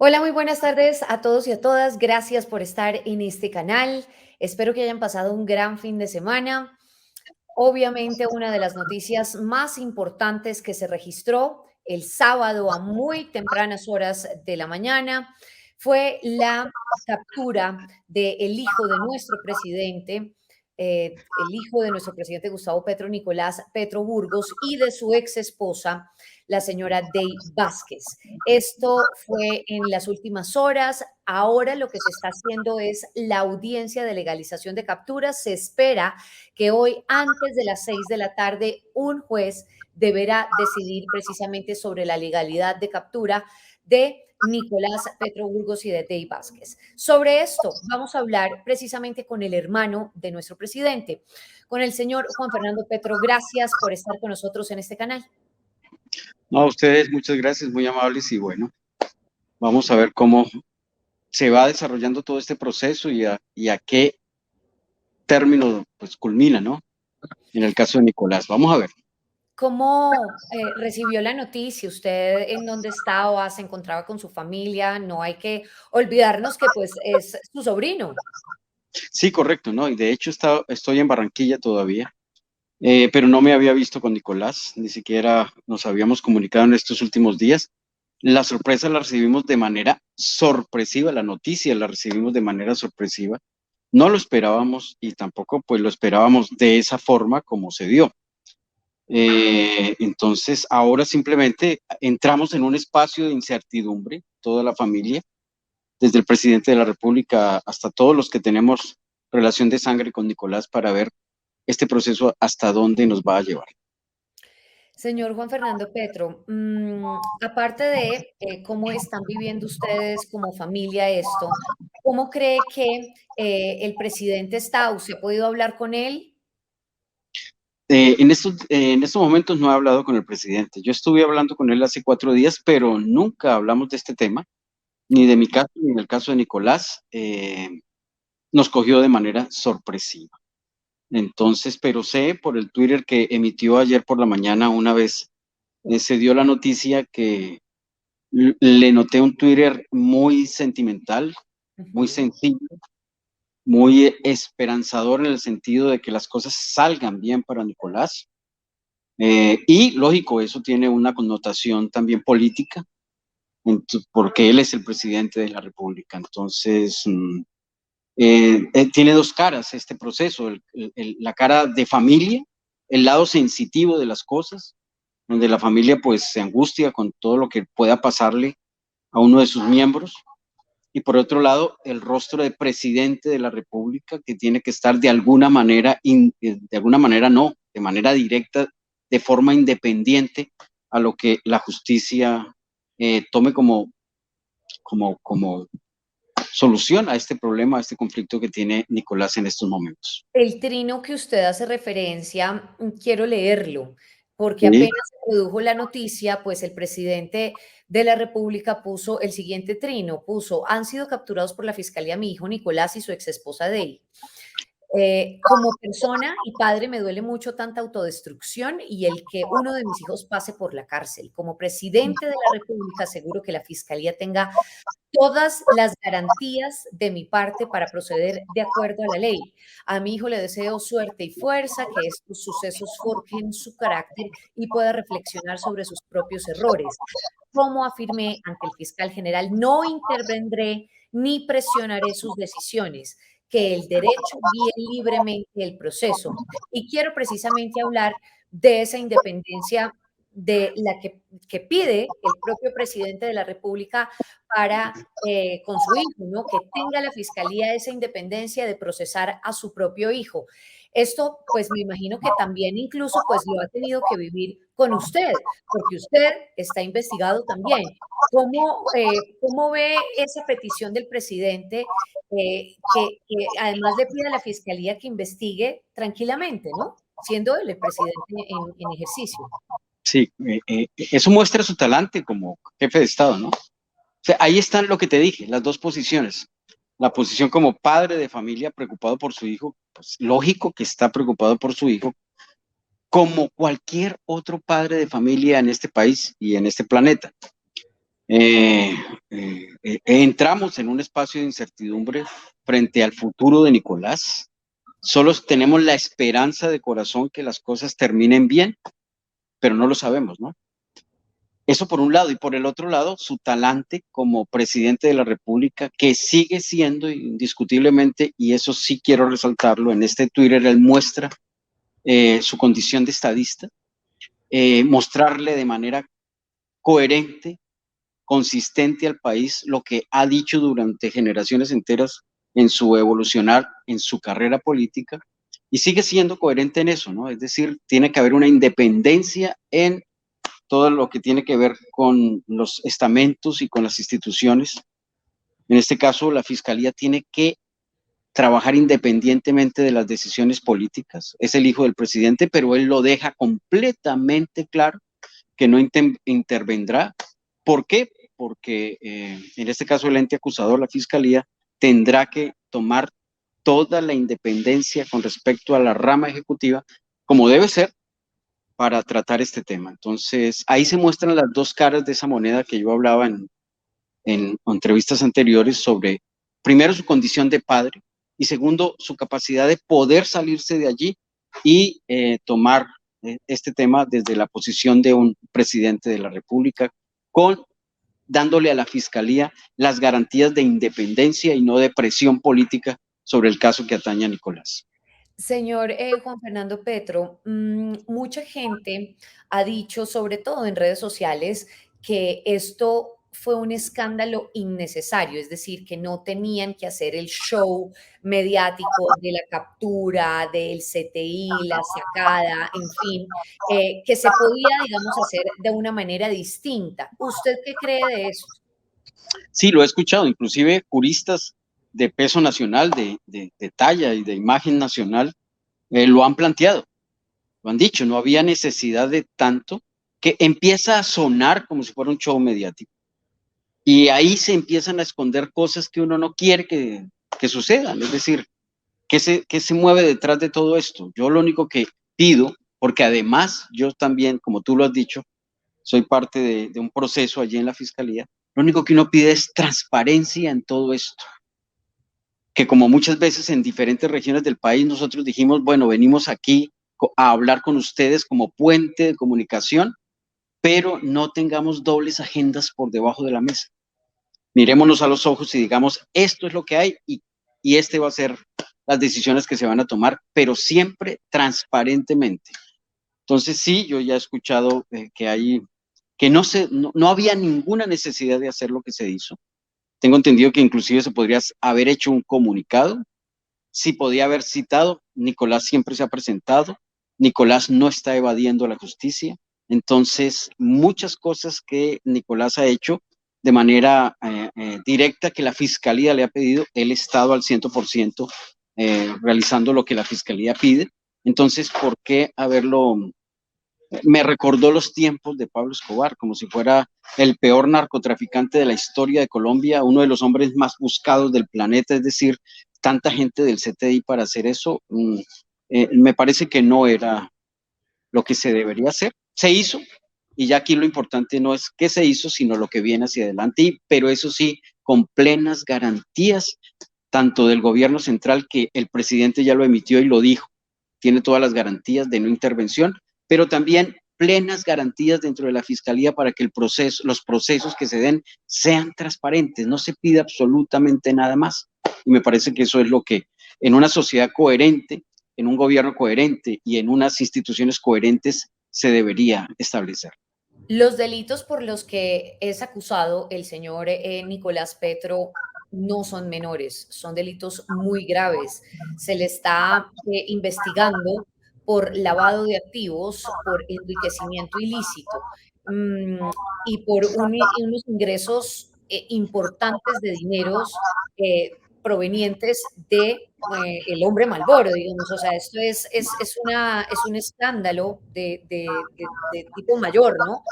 Hola, muy buenas tardes a todos y a todas. Gracias por estar en este canal. Espero que hayan pasado un gran fin de semana. Obviamente, una de las noticias más importantes que se registró el sábado a muy tempranas horas de la mañana fue la captura del hijo de nuestro presidente, el hijo de nuestro presidente Gustavo Petro, Nicolás Petro Burgos, y de su ex esposa, la señora Dey Vázquez. Esto fue en las últimas horas. Ahora lo que se está haciendo es la audiencia de legalización de capturas. Se espera que hoy, antes de las 6 de la tarde, un juez deberá decidir precisamente sobre la legalidad de captura de Nicolás Petro Burgos y de Dey Vázquez. Sobre esto vamos a hablar precisamente con el hermano de nuestro presidente, con el señor Juan Fernando Petro. Gracias por estar con nosotros en este canal. No, a ustedes muchas gracias, muy amables y bueno, vamos a ver cómo se va desarrollando todo este proceso y a qué término pues culmina, ¿no? En el caso de Nicolás, vamos a ver. ¿Cómo recibió la noticia? ¿Usted en dónde estaba? ¿Se encontraba con su familia? No hay que olvidarnos que pues es su sobrino. Sí, correcto, ¿no? Y de hecho estoy en Barranquilla todavía, pero no me había visto con Nicolás, ni siquiera nos habíamos comunicado en estos últimos días. La sorpresa la recibimos de manera sorpresiva, la noticia la recibimos de manera sorpresiva. No lo esperábamos y tampoco pues lo esperábamos de esa forma como se dio. Entonces, ahora simplemente entramos en un espacio de incertidumbre, toda la familia, desde el presidente de la República hasta todos los que tenemos relación de sangre con Nicolás para ver este proceso hasta dónde nos va a llevar. Señor Juan Fernando Petro, aparte de cómo están viviendo ustedes como familia esto, ¿cómo cree que el presidente está? ¿Usted ha podido hablar con él? En estos momentos no he hablado con el presidente. Yo estuve hablando con él hace 4 días, pero nunca hablamos de este tema, ni de Ok. mi caso, ni del caso de Nicolás. Nos cogió de manera sorpresiva. Entonces, pero sé por el Twitter que emitió ayer por la mañana una vez se dio la noticia que le noté un Twitter muy sentimental, muy Ujú. sencillo, muy esperanzador en el sentido de que las cosas salgan bien para Nicolás. Y lógico, eso tiene una connotación también política, porque él es el presidente de la República. Entonces, tiene dos caras este proceso, la cara de familia, el lado sensitivo de las cosas, donde la familia pues se angustia con todo lo que pueda pasarle a uno de sus miembros, y por otro lado el rostro de presidente de la República que tiene que estar de alguna manera, de alguna manera no, de manera directa, de forma independiente a lo que la justicia tome como solución a este problema, a este conflicto que tiene Nicolás en estos momentos. El trino que usted hace referencia, quiero leerlo, porque ¿Sí? apenas se produjo la noticia, pues el presidente de la República puso el siguiente trino, puso, han sido capturados por la Fiscalía mi hijo Nicolás y su exesposa Dey. Como persona y padre me duele mucho tanta autodestrucción y el que uno de mis hijos pase por la cárcel. Como presidente de la República, aseguro que la Fiscalía tenga todas las garantías de mi parte para proceder de acuerdo a la ley. A mi hijo le deseo suerte y fuerza, que estos sucesos forjen su carácter y pueda reflexionar sobre sus propios errores. Como afirmé ante el fiscal general, no intervendré ni presionaré sus decisiones, que el derecho guíe libremente el proceso. Y quiero precisamente hablar de esa independencia de la que pide el propio presidente de la República para con su hijo, ¿no? Que tenga la fiscalía esa independencia de procesar a su propio hijo. Esto, pues me imagino que también incluso pues lo ha tenido que vivir con usted, porque usted está investigado también. ¿Cómo ve esa petición del presidente que además le pide a la fiscalía que investigue tranquilamente, ¿no? Siendo él el presidente en ejercicio. Sí, eso muestra su talante como jefe de Estado, ¿no? O sea, ahí están lo que te dije, las dos posiciones. La posición como padre de familia preocupado por su hijo, pues lógico que está preocupado por su hijo, como cualquier otro padre de familia en este país y en este planeta. Eh, entramos en un espacio de incertidumbre frente al futuro de Nicolás. Solo tenemos la esperanza de corazón que las cosas terminen bien, pero no lo sabemos, ¿no? Eso por un lado, y por el otro lado, su talante como presidente de la República, que sigue siendo indiscutiblemente, y eso sí quiero resaltarlo, en este Twitter él muestra su condición de estadista, mostrarle de manera coherente, consistente al país lo que ha dicho durante generaciones enteras en su evolucionar, en su carrera política, y sigue siendo coherente en eso, ¿no? Es decir, tiene que haber una independencia en todo lo que tiene que ver con los estamentos y con las instituciones. En este caso, la Fiscalía tiene que trabajar independientemente de las decisiones políticas. Es el hijo del presidente, pero él lo deja completamente claro que no intervendrá. ¿Por qué? Porque en este caso el ente acusador, la Fiscalía, tendrá que tomar toda la independencia con respecto a la rama ejecutiva, como debe ser, para tratar este tema. Entonces, ahí se muestran las dos caras de esa moneda que yo hablaba en entrevistas anteriores sobre, primero, su condición de padre y segundo, su capacidad de poder salirse de allí y tomar este tema desde la posición de un presidente de la República, con dándole a la Fiscalía las garantías de independencia y no de presión política sobre el caso que atañe a Nicolás. Señor Juan Fernando Petro, mucha gente ha dicho, sobre todo en redes sociales, que esto fue un escándalo innecesario, es decir, que no tenían que hacer el show mediático de la captura, del CTI, la sacada, en fin, que se podía, digamos, hacer de una manera distinta. ¿Usted qué cree de eso? Sí, lo he escuchado, inclusive juristas de peso nacional, de talla y de imagen nacional, lo han planteado, lo han dicho, no había necesidad de tanto, que empieza a sonar como si fuera un show mediático. Y ahí se empiezan a esconder cosas que uno no quiere que sucedan, es decir, ¿qué se mueve detrás de todo esto? Yo lo único que pido, porque además yo también, como tú lo has dicho, soy parte de un proceso allí en la Fiscalía, lo único que uno pide es transparencia en todo esto, que como muchas veces en diferentes regiones del país nosotros dijimos, bueno, venimos aquí a hablar con ustedes como puente de comunicación, pero no tengamos dobles agendas por debajo de la mesa. Mirémonos a los ojos y digamos, esto es lo que hay y este va a ser las decisiones que se van a tomar, pero siempre transparentemente. Entonces sí, yo ya he escuchado que no había ninguna necesidad de hacer lo que se hizo. Tengo entendido que inclusive se podría haber hecho un comunicado, sí podía haber citado, Nicolás siempre se ha presentado, Nicolás no está evadiendo la justicia, entonces muchas cosas que Nicolás ha hecho de manera directa que la Fiscalía le ha pedido, él ha estado al 100% realizando lo que la Fiscalía pide, entonces, ¿por qué haberlo? Me recordó los tiempos de Pablo Escobar, como si fuera el peor narcotraficante de la historia de Colombia, uno de los hombres más buscados del planeta, es decir, tanta gente del CTI para hacer eso, me parece que no era lo que se debería hacer. Se hizo, y ya aquí lo importante no es qué se hizo, sino lo que viene hacia adelante, pero eso sí, con plenas garantías, tanto del gobierno central, que el presidente ya lo emitió y lo dijo, tiene todas las garantías de no intervención, pero también plenas garantías dentro de la Fiscalía para que los procesos que se den sean transparentes, no se pide absolutamente nada más. Y me parece que eso es lo que en una sociedad coherente, en un gobierno coherente y en unas instituciones coherentes se debería establecer. Los delitos por los que es acusado el señor Nicolás Petro no son menores, son delitos muy graves. Se le está investigando por lavado de activos, por enriquecimiento ilícito y por unos ingresos importantes de dineros provenientes de el hombre Malboro, digamos. O sea, esto es un escándalo de tipo mayor, ¿no?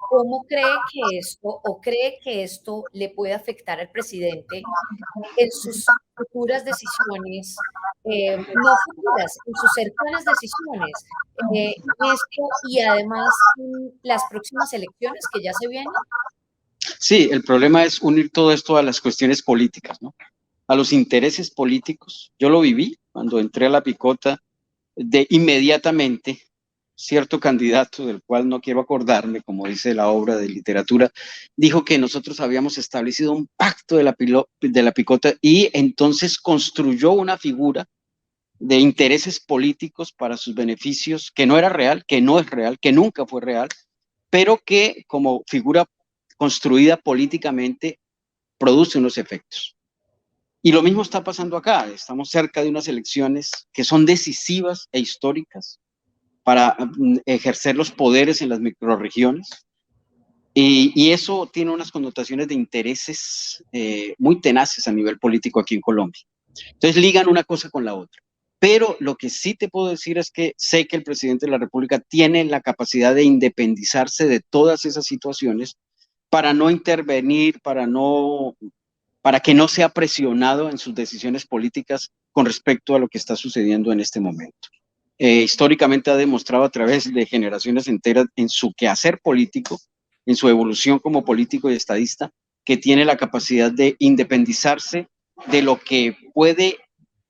¿Cómo cree que esto o cree que esto le puede afectar al presidente en sus futuras decisiones, no futuras, en sus cercanas decisiones, esto y además las próximas elecciones que ya se vienen? Sí, el problema es unir todo esto a las cuestiones políticas, ¿no? A los intereses políticos. Yo lo viví cuando entré a la picota, de inmediatamente cierto candidato del cual no quiero acordarme, como dice la obra de literatura, dijo que nosotros habíamos establecido un pacto de la picota y entonces construyó una figura de intereses políticos para sus beneficios que no era real, que no es real, que nunca fue real, pero que como figura construida políticamente produce unos efectos. Y lo mismo está pasando acá. Estamos cerca de unas elecciones que son decisivas e históricas para ejercer los poderes en las microrregiones. Y eso tiene unas connotaciones de intereses muy tenaces a nivel político aquí en Colombia. Entonces ligan una cosa con la otra. Pero lo que sí te puedo decir es que sé que el presidente de la República tiene la capacidad de independizarse de todas esas situaciones para no intervenir, para que no sea presionado en sus decisiones políticas con respecto a lo que está sucediendo en este momento. Históricamente ha demostrado a través de generaciones enteras en su quehacer político, en su evolución como político y estadista, que tiene la capacidad de independizarse de lo que puede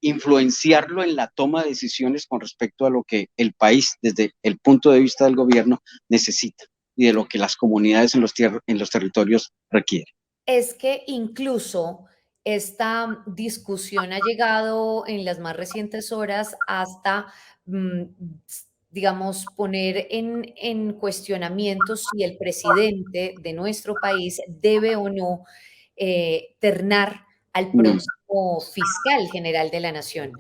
influenciarlo en la toma de decisiones con respecto a lo que el país, desde el punto de vista del gobierno, necesita y de lo que las comunidades en los territorios requieren. Es que incluso esta discusión ha llegado en las más recientes horas hasta, mm, digamos, poner en cuestionamiento si el presidente de nuestro país debe o no ternar al próximo fiscal general de la nación.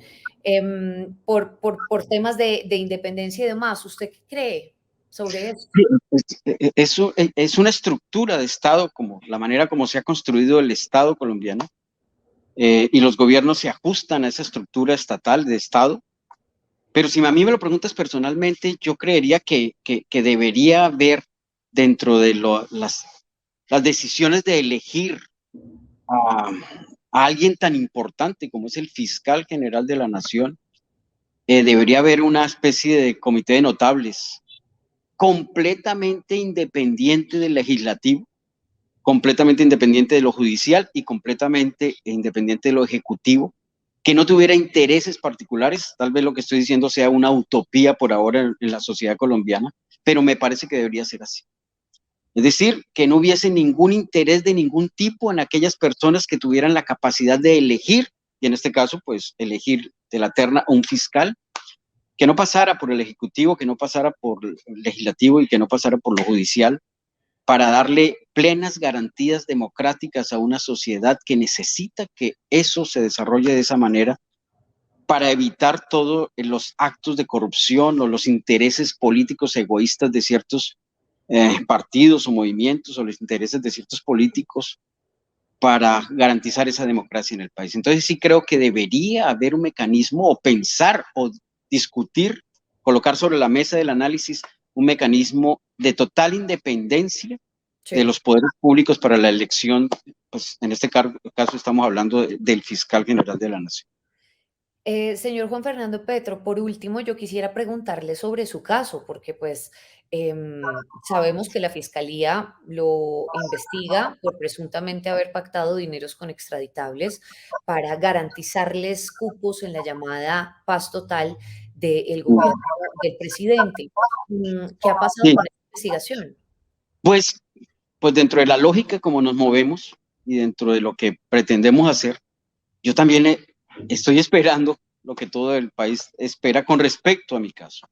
Por temas de independencia y demás, ¿usted qué cree sobre eso? Es una estructura de Estado, como la manera como se ha construido el Estado colombiano, y los gobiernos se ajustan a esa estructura estatal de Estado. Pero si a mí me lo preguntas personalmente, yo creería que debería haber dentro de las decisiones de elegir a, a alguien tan importante como es el fiscal general de la nación, debería haber una especie de comité de notables completamente independiente del legislativo, completamente independiente de lo judicial y completamente independiente de lo ejecutivo, que no tuviera intereses particulares. Tal vez lo que estoy diciendo sea una utopía por ahora en la sociedad colombiana, pero me parece que debería ser así. Es decir, que no hubiese ningún interés de ningún tipo en aquellas personas que tuvieran la capacidad de elegir, y en este caso, pues, elegir de la terna un fiscal, que no pasara por el Ejecutivo, que no pasara por el Legislativo y que no pasara por lo judicial, para darle plenas garantías democráticas a una sociedad que necesita que eso se desarrolle de esa manera, para evitar todos los actos de corrupción o los intereses políticos egoístas de ciertos partidos o movimientos o los intereses de ciertos políticos, para garantizar esa democracia en el país. Entonces sí creo que debería haber un mecanismo o pensar o discutir, colocar sobre la mesa del análisis un mecanismo de total independencia de Sí. los poderes públicos para la elección, pues en este caso estamos hablando del fiscal general de la nación. Señor Juan Fernando Petro, por último, yo quisiera preguntarle sobre su caso, porque pues sabemos que la Fiscalía lo investiga por presuntamente haber pactado dineros con extraditables para garantizarles cupos en la llamada paz total del gobierno del presidente. ¿Qué ha pasado Sí, con esta investigación? pues, pues dentro de la lógica como nos movemos y dentro de lo que pretendemos hacer, yo también estoy esperando lo que todo el país espera con respecto a mi caso.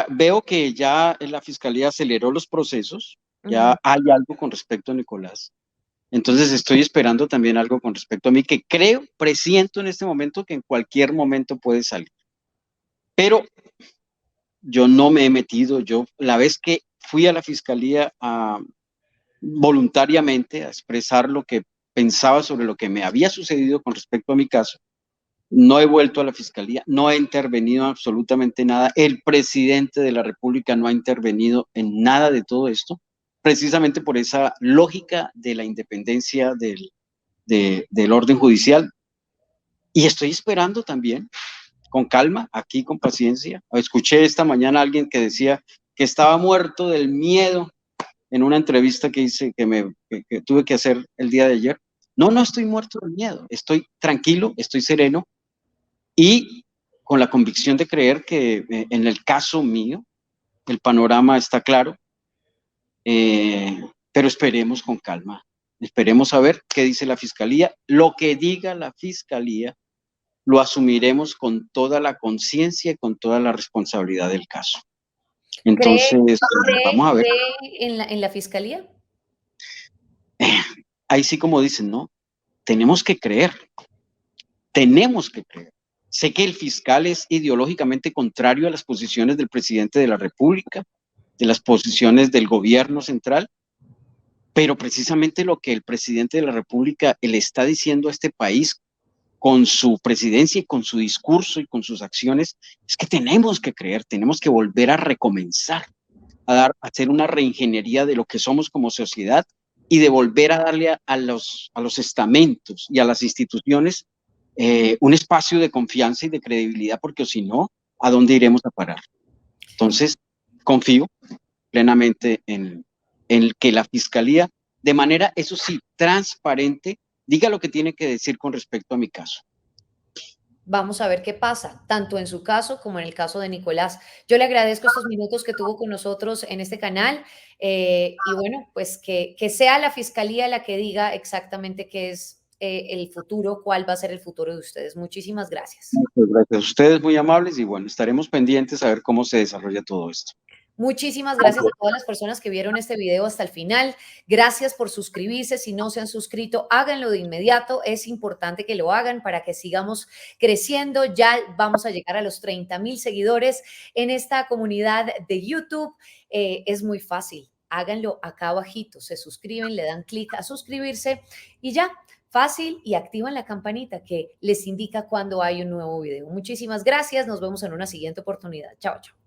Veo que ya la fiscalía aceleró los procesos, Ujú. ya hay algo con respecto a Nicolás. Entonces estoy esperando también algo con respecto a mí, que creo, presiento en este momento que en cualquier momento puede salir. Pero yo no me he metido, yo la vez que fui a la fiscalía voluntariamente a expresar lo que pensaba sobre lo que me había sucedido con respecto a mi caso, no he vuelto a la fiscalía, no he intervenido en absolutamente nada. El presidente de la República no ha intervenido en nada de todo esto, precisamente por esa lógica de la independencia del orden judicial. Y estoy esperando también, con calma, aquí con paciencia. Escuché esta mañana a alguien que decía que estaba muerto del miedo en una entrevista que hice, que tuve que hacer el día de ayer. No, no estoy muerto de miedo, estoy tranquilo, estoy sereno y con la convicción de creer que en el caso mío, el panorama está claro, pero esperemos con calma, esperemos a ver qué dice la fiscalía. Lo que diga la fiscalía lo asumiremos con toda la conciencia y con toda la responsabilidad del caso. ¿Cree, Entonces, vamos a ver. cree en la fiscalía? Ahí sí, como dicen, ¿no? Tenemos que creer, tenemos que creer. Sé que el fiscal es ideológicamente contrario a las posiciones del presidente de la República, de las posiciones del gobierno central, pero precisamente lo que el presidente de la República le está diciendo a este país con su presidencia y con su discurso y con sus acciones, es que tenemos que creer, tenemos que volver a recomenzar, a hacer una reingeniería de lo que somos como sociedad y de volver a darle a los estamentos y a las instituciones un espacio de confianza y de credibilidad, porque si no, ¿a dónde iremos a parar? Entonces, confío plenamente en que la Fiscalía, de manera, eso sí, transparente, diga lo que tiene que decir con respecto a mi caso. Vamos a ver qué pasa, tanto en su caso como en el caso de Nicolás. Yo le agradezco estos minutos que tuvo con nosotros en este canal y bueno, pues que sea la fiscalía la que diga exactamente qué es el futuro, cuál va a ser el futuro de ustedes. Muchísimas gracias. Muchas gracias a ustedes, muy amables, y bueno, estaremos pendientes a ver cómo se desarrolla todo esto. Muchísimas gracias a todas las personas que vieron este video hasta el final. Gracias por suscribirse. Si no se han suscrito, háganlo de inmediato. Es importante que lo hagan para que sigamos creciendo. Ya vamos a llegar a los 30,000 seguidores en esta comunidad de YouTube. Es muy fácil. Háganlo acá abajito. Se suscriben, le dan clic a suscribirse y ya. Fácil y activan la campanita que les indica cuando hay un nuevo video. Muchísimas gracias. Nos vemos en una siguiente oportunidad. Chao, chao.